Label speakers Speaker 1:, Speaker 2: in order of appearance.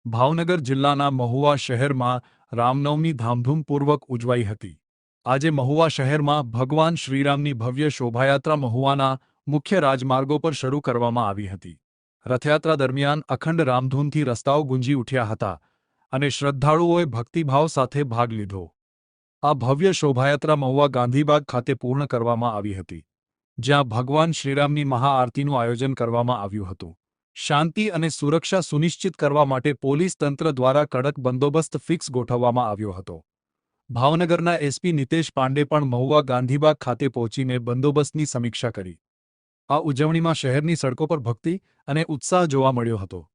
Speaker 1: ભાવનગર જિલ્લાના મહુવા શહેરમાં રામનવમી ધામધૂમપૂર્વક ઉજવાઈ હતી। આજે મહુવા શહેરમાં ભગવાન શ્રીરામની ભવ્ય શોભાયાત્રા મહુવાના મુખ્ય રાજમાર્ગો પર શરૂ કરવામાં આવી હતી। રથયાત્રા દરમિયાન અખંડ રામધૂનથી રસ્તાઓ ગુંજી ઉઠ્યા હતા અને શ્રદ્ધાળુઓએ ભક્તિભાવ સાથે ભાગ લીધો। આ ભવ્ય શોભાયાત્રા મહુવા ગાંધીબાગ ખાતે પૂર્ણ કરવામાં આવી હતી, જ્યાં ભગવાન શ્રીરામની મહાઆરતીનું આયોજન કરવામાં આવ્યું હતું। શાંતિ અને સુરક્ષા સુનિશ્ચિત કરવા માટે પોલીસ તંત્ર દ્વારા કડક બંદોબસ્ત ફિક્સ ગોઠવવામાં આવ્યો હતો। ભાવનગરના એસપી નિતેશ પાંડે પણ મહુવા ગાંધીબાગ ખાતે પહોંચીને બંદોબસ્તની સમીક્ષા કરી। આ ઉજવણીમાં શહેરની સડકો પર ભક્તિ અને ઉત્સાહ જોવા મળ્યો હતો।